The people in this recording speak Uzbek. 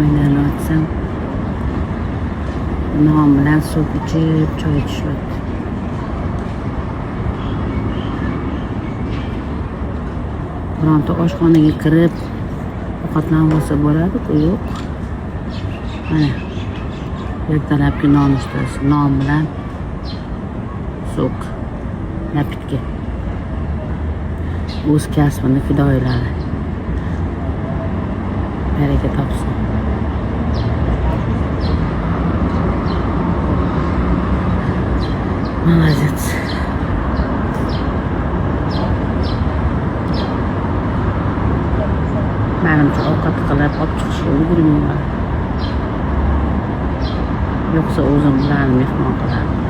o'ynayapsam non bilan suv ichib choy ichishyapti. Bironta oshxonaga kirib ovqatlanib olsa bo'ladi-ku, yo'q. Mana ertalabki nonuchtasi, non bilan sok, napitki. O'z kasbini fidoyilari baraka topsin. Молодец. Menimcha ovqat qilib olib chiqishga ulgurmayman. Yo'qsa o'zim ularni mehmon qilardim.